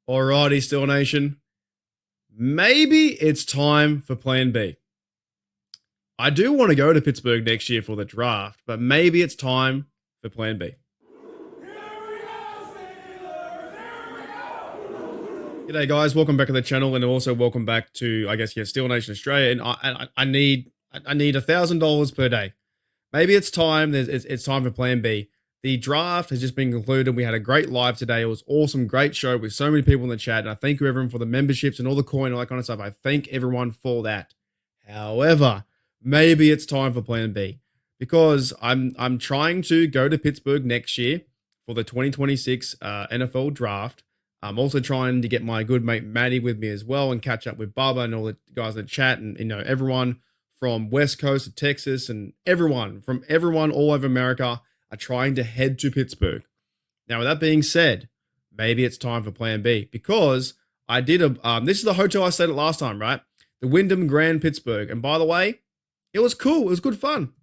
Alrighty, Still Nation. Maybe it's time for Plan B. I do want to go to Pittsburgh next year for the draft, but maybe it's time for Plan B. G'day, guys. Welcome back to the channel, and also welcome back to, Still Nation Australia. And I need $1,000 per day. Maybe it's time. It's time for Plan B. The draft has just been concluded. We had a great live today. It was awesome, great show with so many people in the chat. And I thank you everyone for the memberships and all the coin, all that kind of stuff. I thank everyone for that. However, maybe it's time for Plan B, because I'm trying to go to Pittsburgh next year for the 2026 NFL draft. I'm also trying to get my good mate Maddie with me as well, and catch up with Bubba and all the guys in the chat, and everyone from West Coast to Texas, and everyone all over America are trying to head to Pittsburgh. Now, with that being said, maybe it's time for Plan B, because I did this is the hotel I stayed at last time, right? The Wyndham Grand Pittsburgh. And by the way, it was cool. It was good fun.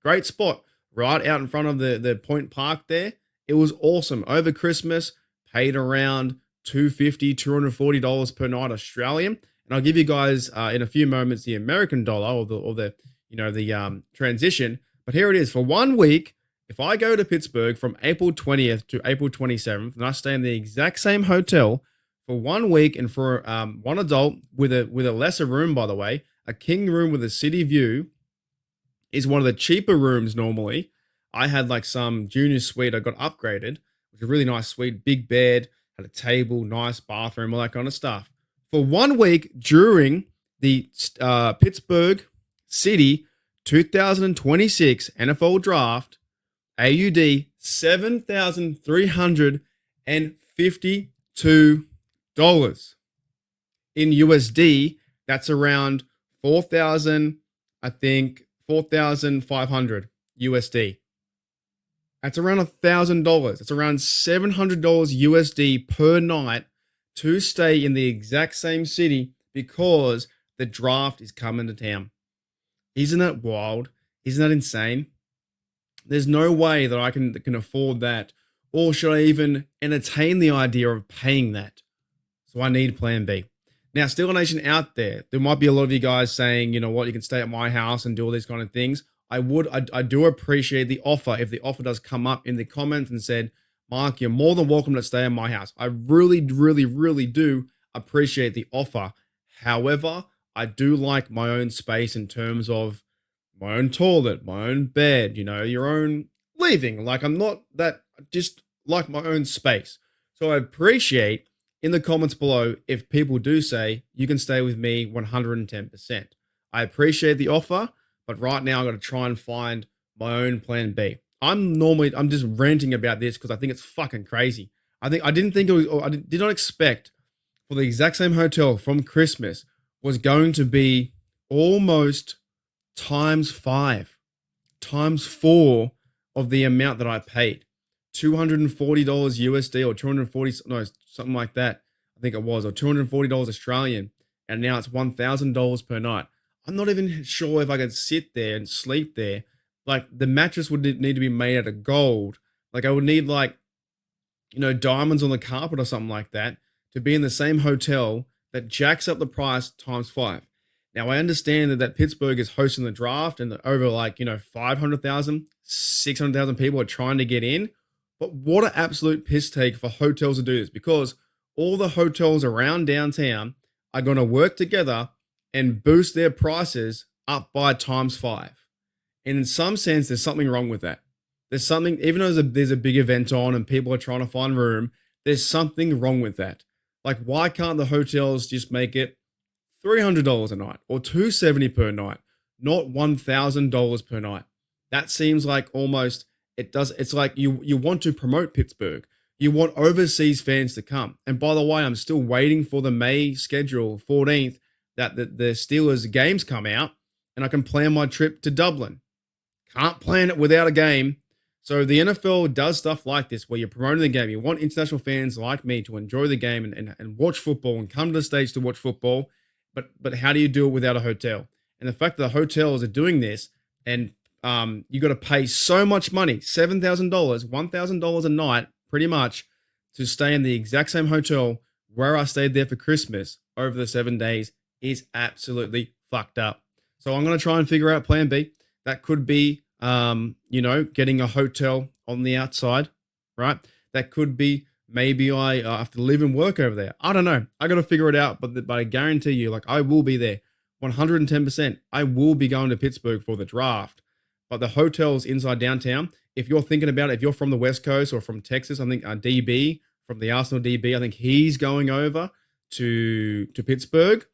Great spot right out in front of the Point Park there. It was awesome. Over Christmas, paid around $240 per night Australian. And I'll give you guys in a few moments the American dollar, or the transition. But here it is. For 1 week, if I go to Pittsburgh from April 20th to April 27th, and I stay in the exact same hotel for 1 week, and for one adult with a lesser room, by the way, a king room with a city view is one of the cheaper rooms normally. I had like some junior suite. I got upgraded, which is a really nice suite, big bed, had a table, nice bathroom, all that kind of stuff. For 1 week during the Pittsburgh City 2026 NFL Draft, AUD $7,352. In USD, that's around 4,500 USD. That's around $1,000. It's around $700 USD per night to stay in the exact same city, because the draft is coming to town. Isn't that wild? Isn't that insane? There's no way that I can afford that, or should I even entertain the idea of paying that. So I need Plan B. Now, Still Nation out there might be a lot of you guys saying, you know what, you can stay at my house and do all these kind of things. I do appreciate the offer. If the offer does come up in the comments and said, Mark, you're more than welcome to stay in my house, I really, really, really do appreciate the offer. However, I do like my own space in terms of my own toilet, my own bed, your own living. Like, I'm not that, just like my own space. So I appreciate in the comments below if people do say you can stay with me 110%. I appreciate the offer, but right now I've got to try and find my own Plan B. I'm just ranting about this because I think it's fucking crazy. I did not expect for the exact same hotel from Christmas was going to be almost times 5, times 4 of the amount that I paid. $240 USD, or 240, no, something like that. I think it was, or $240 Australian. And now it's $1,000 per night. I'm not even sure if I could sit there and sleep there. Like, the mattress would need to be made out of gold. Like, I would need diamonds on the carpet or something like that to be in the same hotel that jacks up the price times 5. Now, I understand that Pittsburgh is hosting the draft, and over 500,000, 600,000 people are trying to get in. But what an absolute piss take for hotels to do this, because all the hotels around downtown are going to work together and boost their prices up by times 5. And in some sense, there's something wrong with that. There's something, even though there's a big event on and people are trying to find room, there's something wrong with that. Like, why can't the hotels just make it $300 a night or $270 per night, not $1,000 per night? That seems like almost, it's like you want to promote Pittsburgh. You want overseas fans to come. And by the way, I'm still waiting for the May schedule, 14th, that the Steelers games come out, and I can plan my trip to Dublin. Can't plan it without a game. So the NFL does stuff like this, where you're promoting the game. You want international fans like me to enjoy the game and watch football and come to the States to watch football. But how do you do it without a hotel? And the fact that the hotels are doing this, and you got to pay so much money, $7,000, $1,000 a night, pretty much, to stay in the exact same hotel where I stayed there for Christmas over the 7 days is absolutely fucked up. So I'm going to try and figure out plan B. That could be, getting a hotel on the outside, right? That could be maybe I have to live and work over there. I don't know. I got to figure it out. But I guarantee you, like, I will be there 110%. I will be going to Pittsburgh for the draft. But the hotels inside downtown, if you're thinking about it, if you're from the West Coast or from Texas, I think DB from the Arsenal DB, I think he's going over to Pittsburgh.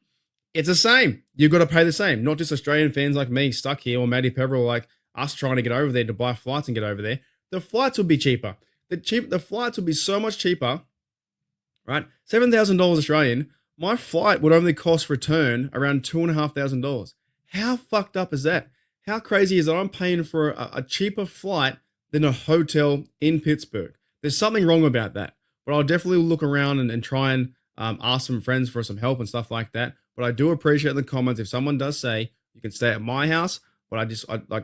It's the same. You've got to pay the same. Not just Australian fans like me stuck here or Matty Peverill like us trying to get over there to buy flights and get over there. The flights will be cheaper. The flights will be so much cheaper, right? $7,000 Australian. My flight would only cost return around $2,500. How fucked up is that? How crazy is that I'm paying for a cheaper flight than a hotel in Pittsburgh? There's something wrong about that. But I'll definitely look around and try and ask some friends for some help and stuff like that. But I do appreciate in the comments if someone does say you can stay at my house, but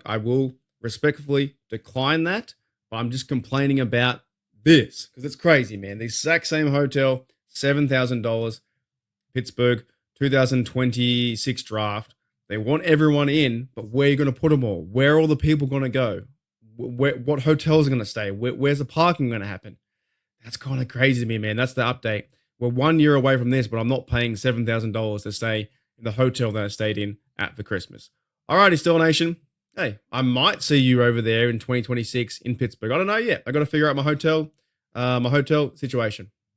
I will respectfully decline that. But I'm just complaining about this because it's crazy, man. The exact same hotel, $7,000, Pittsburgh, 2026 draft. They want everyone in, but where are you going to put them all? Where are all the people going to go? What hotels are going to stay? Where's the parking going to happen? That's kind of crazy to me, man. That's the update. We're 1 year away from this, but I'm not paying $7,000 to stay in the hotel that I stayed in for Christmas. Alrighty, Still Nation. Hey, I might see you over there in 2026 in Pittsburgh. I don't know yet. I got to figure out my hotel situation.